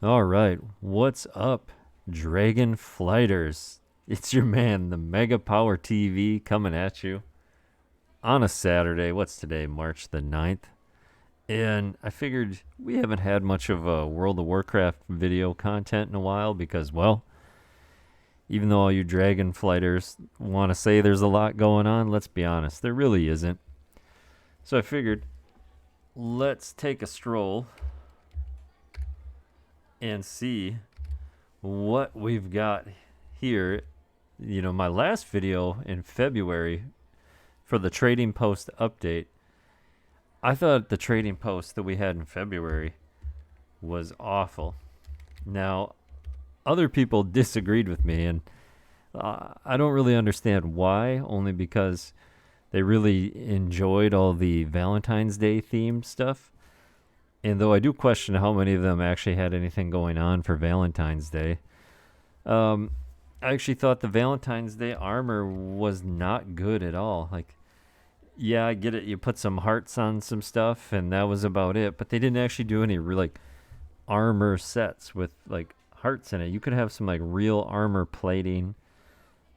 All right, what's up, Dragon Flighters? It's your man, the Mega Power TV, coming at you on a Saturday. What's today, March the 9th? And I figured we haven't had much of a World of Warcraft video content in a while because, well, even though all you Dragon Flighters want to say there's a lot going on, let's be honest, there really isn't. So I figured let's take a stroll and see what we've got here. You know, my last video in February for the trading post update, I thought the trading post that we had in February was awful. Now, other people disagreed with me, and I don't really understand why, only because they really enjoyed all the Valentine's Day themed stuff. And though I do question how many of them actually had anything going on for Valentine's Day, um, I actually thought the Valentine's Day armor was not good at all. Like, yeah, I get it. You put some hearts on some stuff, and that was about it. But they didn't actually do any like armor sets with like hearts in it. You could have some like real armor plating,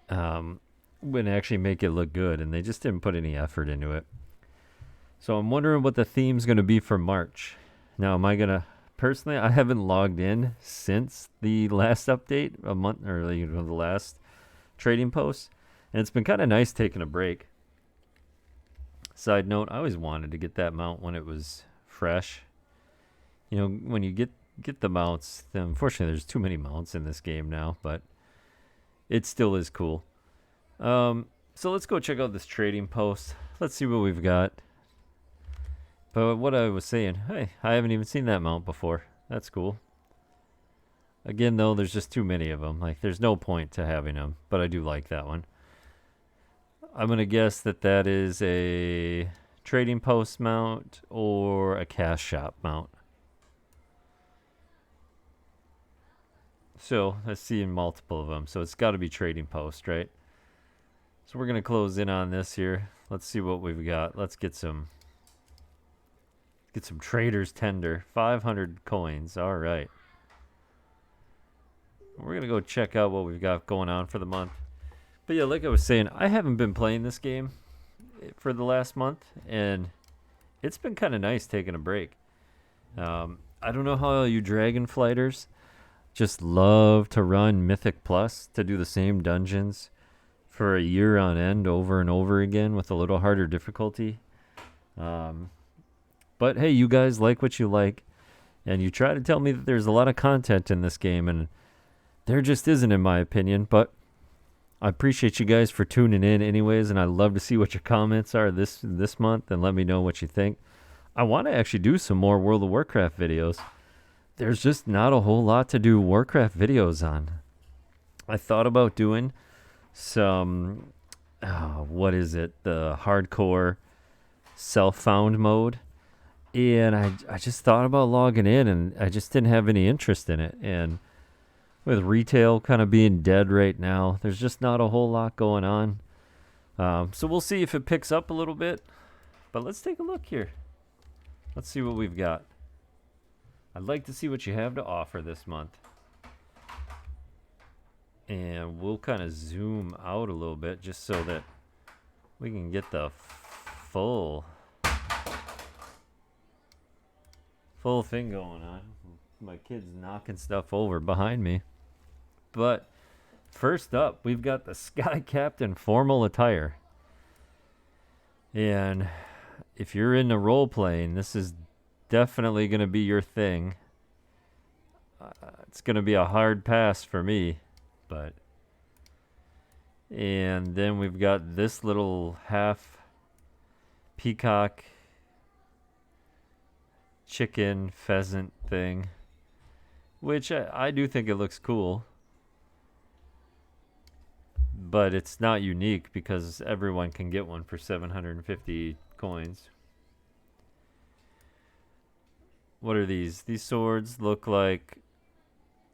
and actually make it look good. And they just didn't put any effort into it. So I'm wondering what the theme's going to be for March. Now, am I gonna personally? I haven't logged in since the last update, a month or the last trading post, and it's been kind of nice taking a break. Side note: I always wanted to get that mount when it was fresh. You know, when you get the mounts, then unfortunately there's too many mounts in this game now, but it still is cool. So let's go check out this trading post. Let's see what we've got. But what I was saying, hey, I haven't even seen that mount before. That's cool. Again, though, there's just too many of them. Like, there's no point to having them. But I do like that one. I'm going to guess that that is a trading post mount or a cash shop mount. So, I see in multiple of them. So, it's got to be trading post, right? So, we're going to close in on this here. Let's see what we've got. Let's get some traders tender. 500 coins. All right. We're going to go check out what we've got going on for the month. But yeah, like I was saying, I haven't been playing this game for the last month, and it's been kind of nice taking a break. I don't know how you Dragon Flighters just love to run Mythic Plus to do the same dungeons for a year on end over and over again with a little harder difficulty. But hey, you guys like what you like, and you try to tell me that there's a lot of content in this game, and there just isn't, in my opinion. But I appreciate you guys for tuning in anyways, and I love to see what your comments are this month, and let me know what you think. I want to actually do some more World of Warcraft videos. There's just not a whole lot to do Warcraft videos on. I thought about doing some, what is it, the hardcore self-found mode. And I just thought about logging in, and I just didn't have any interest in it. And with retail kind of being dead right now, there's just not a whole lot going on. So we'll see if it picks up a little bit. But let's take a look here. Let's see what we've got. I'd like to see what you have to offer this month. And we'll kind of zoom out a little bit just so that we can get the full thing going on. My kid's knocking stuff over behind me. But first up, we've got the Sky Captain formal attire. And if you're into role playing, this is definitely going to be your thing. It's going to be a hard pass for me, but. And then we've got this little half peacock chicken pheasant thing, which I do think it looks cool, but it's not unique because everyone can get one for 750 coins. What are these? These swords look like,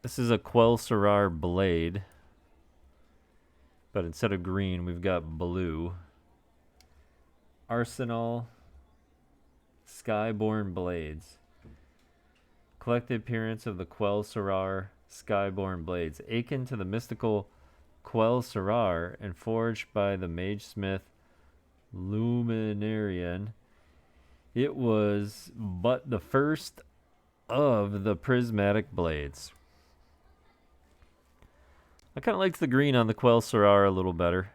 this is a Quell Sarar blade, but instead of green we've got blue. Arsenal Skyborn blades. Collect the appearance of the Quell Sarar Skyborn Blades, akin to the mystical Quell Sarar and forged by the Mage Smith Luminarian. It was but the first of the prismatic blades. I kind of liked the green on the Quell Sarar a little better.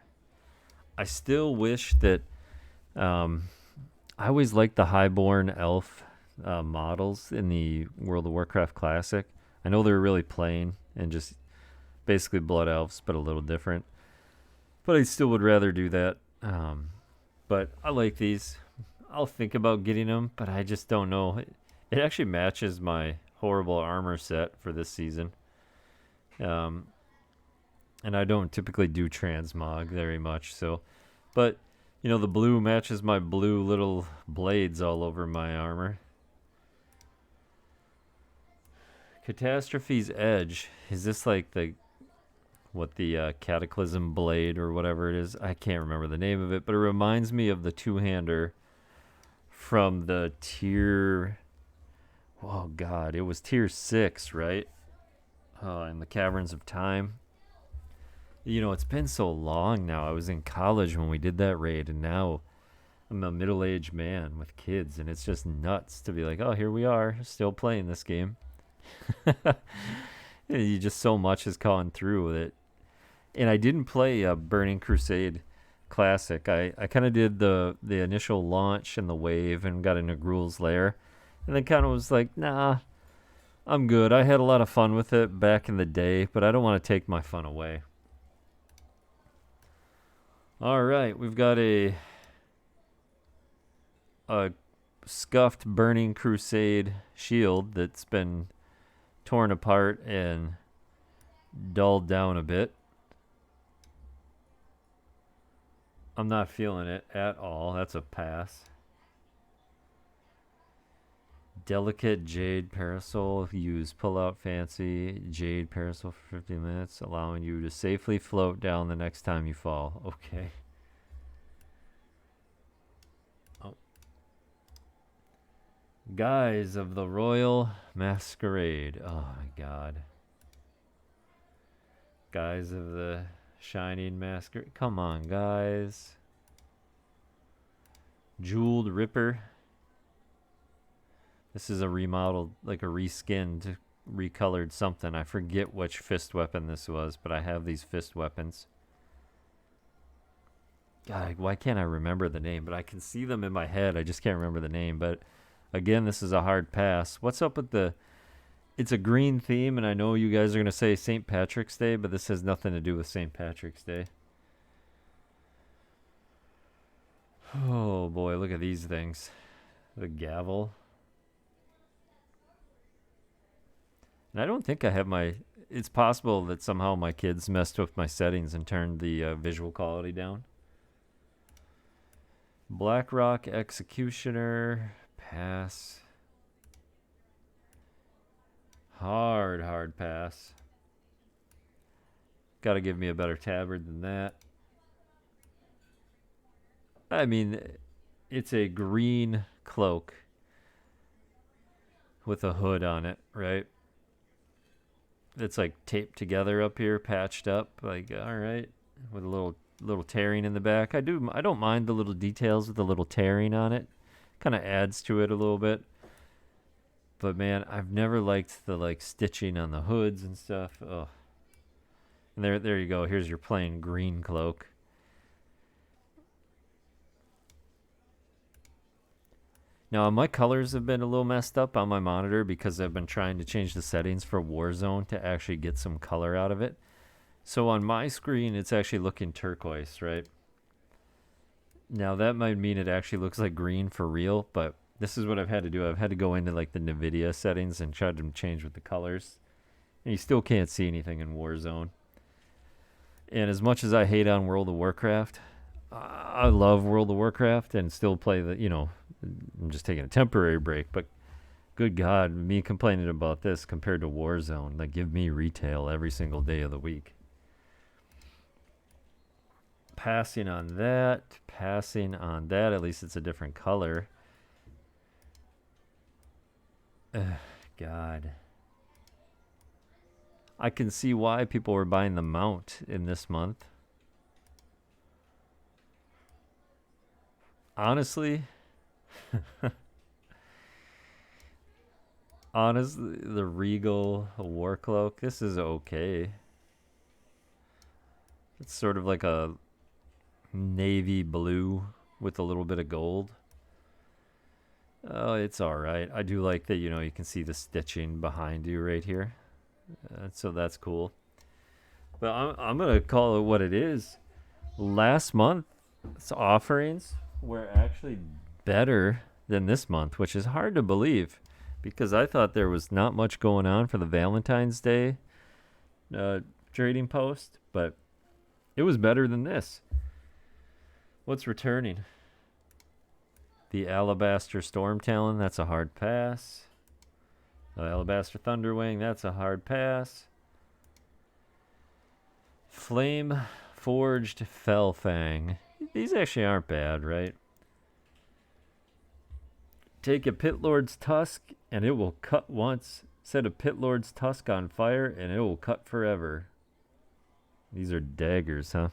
I still wish that I always liked the highborn elf models in the World of Warcraft Classic. I know they're really plain and just basically blood elves, but a little different. But I still would rather do that. But I like these. I'll think about getting them, but I just don't know. It actually matches my horrible armor set for this season. And I don't typically do transmog very much, so. But, you know, the blue matches my blue little blades all over my armor. Catastrophe's Edge. Is this like the Cataclysm Blade or whatever it is? I can't remember the name of it, but it reminds me of the two-hander from the tier... Oh, God. It was tier 6, right? In the Caverns of Time. You know, it's been so long now. I was in college when we did that raid, and now I'm a middle-aged man with kids, and it's just nuts to be like, oh, here we are, still playing this game. You just so much has gone through with it. And I didn't play Burning Crusade Classic. I kind of did the initial launch and the wave and got into Gruul's Lair. And then kind of was like, nah, I'm good. I had a lot of fun with it back in the day, but I don't want to take my fun away. All right, we've got a scuffed Burning Crusade shield that's been torn apart and dulled down a bit. I'm not feeling it at all. That's a pass. Delicate Jade Parasol. Use pull-out fancy Jade Parasol for 50 minutes, allowing you to safely float down the next time you fall. Okay. Oh. Guys of the Royal Masquerade. Oh my God. Guys of the Shining Masquerade. Come on, guys. Jeweled Ripper. This is a remodeled, like a reskinned, recolored something. I forget which fist weapon this was, but I have these fist weapons. God, why can't I remember the name? But I can see them in my head. I just can't remember the name. But again, this is a hard pass. What's up with the... It's a green theme, and I know you guys are going to say St. Patrick's Day, but this has nothing to do with St. Patrick's Day. Oh, boy, look at these things. The gavel. And I don't think I have my... It's possible that somehow my kids messed with my settings and turned the visual quality down. Blackrock Executioner. Pass. Hard pass. Got to give me a better tabard than that. I mean, it's a green cloak with a hood on it, right? It's like taped together up here, patched up. Like, all right, with a little tearing in the back. I don't mind the little details with the little tearing on it. Kind of adds to it a little bit. But man, I've never liked the like stitching on the hoods and stuff. Ugh. And there you go. Here's your plain green cloak. Now, my colors have been a little messed up on my monitor because I've been trying to change the settings for Warzone to actually get some color out of it. So on my screen, it's actually looking turquoise, right? Now, that might mean it actually looks like green for real, but this is what I've had to do. I've had to go into like the NVIDIA settings and try to change with the colors. And you still can't see anything in Warzone. And as much as I hate on World of Warcraft, I love World of Warcraft and still play the, you know, I'm just taking a temporary break, but good God, me complaining about this compared to Warzone, like give me retail every single day of the week. Passing on that, at least it's a different color. God. I can see why people were buying the mount in this month. Honestly, the Regal War Cloak, this is okay. It's sort of like a navy blue with a little bit of gold. Oh, it's all right. I do like that, you can see the stitching behind you right here. So that's cool. But I'm going to call it what it is. Last month's offerings were actually better than this month, which is hard to believe because I thought there was not much going on for the Valentine's Day trading post, but it was better than this. What's returning? The Alabaster Storm Talon, that's a hard pass. The Alabaster Thunderwing, that's a hard pass. Flame Forged Fellfang. These actually aren't bad, right? Take a Pit Lord's Tusk and it will cut once. Set a Pit Lord's Tusk on fire and it will cut forever. These are daggers, huh?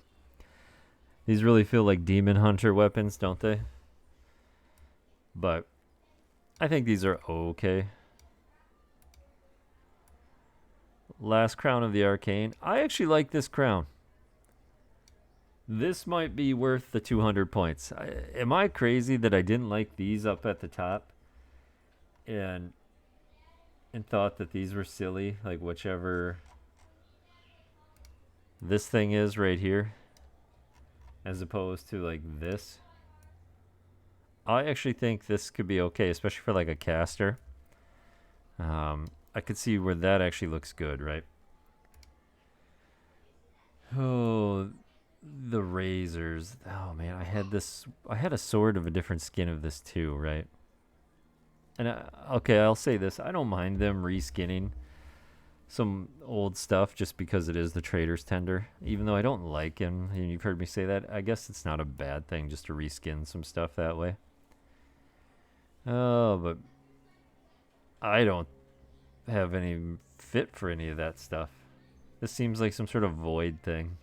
These really feel like Demon Hunter weapons, don't they? But I think these are okay. Last Crown of the Arcane. I actually like this crown. This might be worth the 200 points. Am I crazy that I didn't like these up at the top and thought that these were silly? Like whichever this thing is right here as opposed to like this. I actually think this could be okay, especially for like a caster. I could see where that actually looks good, right? Oh, the razors. Oh man, I had a sword of a different skin of this too, right? And okay, I'll say this. I don't mind them reskinning some old stuff just because it is the Trader's Tender. Even though I don't like him, and you've heard me say that, I guess it's not a bad thing just to reskin some stuff that way. Oh, but I don't have any fit for any of that stuff. This seems like some sort of void thing.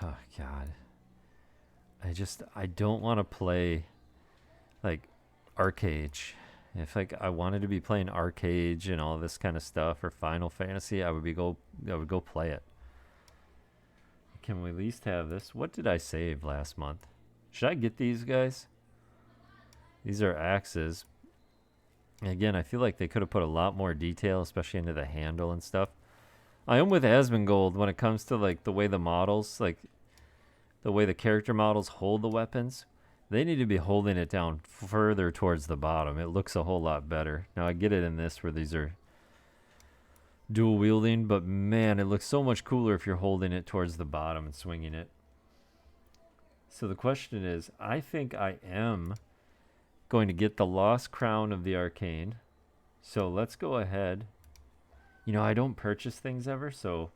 Oh, God. I don't want to play, like, Arcade. If, like, I wanted to be playing Arcade and all this kind of stuff, or Final Fantasy, I would go play it. Can we at least have this? What did I save last month? Should I get these guys? These are axes. Again, I feel like they could have put a lot more detail, especially into the handle and stuff. I am with Asmongold when it comes to like the way the models, like the way the character models hold the weapons. They need to be holding it down further towards the bottom. It looks a whole lot better. Now I get it in this where these are dual wielding, but man, it looks so much cooler if you're holding it towards the bottom and swinging it. So the question is, I think I am going to get the Lost Crown of the Arcane. So let's go ahead. I don't purchase things ever, so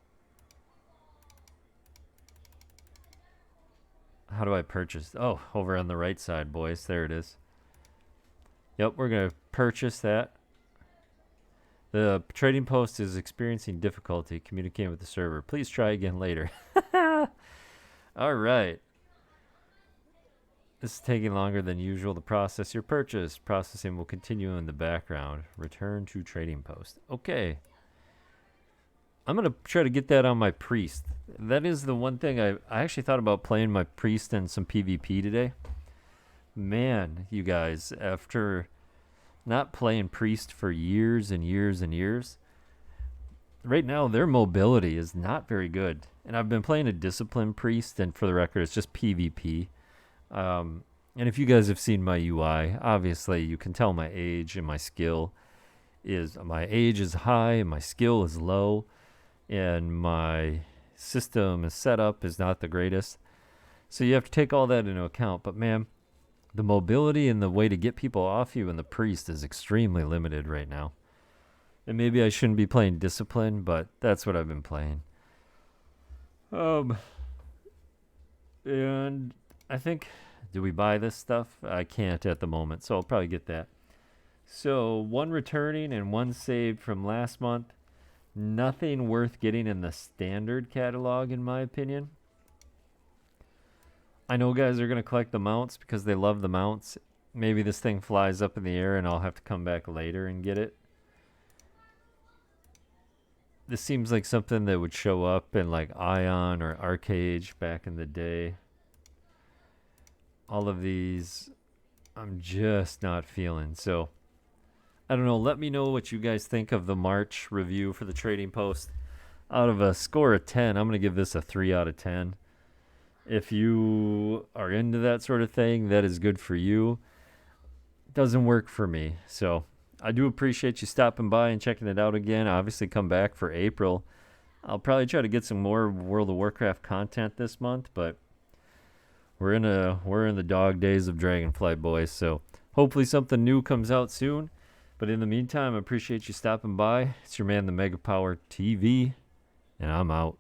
how do I purchase? Oh, over on the right side, boys. There it is. Yep, we're going to purchase that. The trading post is experiencing difficulty communicating with the server. Please try again later. All right. This is taking longer than usual to process your purchase. Processing will continue in the background. Return to trading post. Okay. I'm going to try to get that on my priest. That is the one thing I actually thought about playing my priest in some PvP today. Man, you guys, after not playing priest for years and years and years, right now their mobility is not very good. And I've been playing a disciplined priest, and for the record, it's just PvP. And if you guys have seen my UI, obviously you can tell my age and my skill is, my age is high and my skill is low, and my system is set up is not the greatest. So you have to take all that into account. But man, the mobility and the way to get people off you in the priest is extremely limited right now. And maybe I shouldn't be playing discipline, but that's what I've been playing. And I think, do we buy this stuff? I can't at the moment, so I'll probably get that. So 1 returning and 1 saved from last month. Nothing worth getting in the standard catalog, in my opinion. I know guys are going to collect the mounts because they love the mounts. Maybe this thing flies up in the air and I'll have to come back later and get it. This seems like something that would show up in like Ion or Arcade back in the day. All of these I'm just not feeling. So I don't know. Let me know what you guys think of the March review for the Trading Post. Out of a score of 10, I'm going to give this a 3 out of 10. If you are into that sort of thing, that is good for you. Doesn't work for me. So I do appreciate you stopping by and checking it out again. Obviously, come back for April. I'll probably try to get some more World of Warcraft content this month, but we're in the dog days of Dragonflight, boys. So hopefully something new comes out soon. But in the meantime, I appreciate you stopping by. It's your man, the Mega Power TV, and I'm out.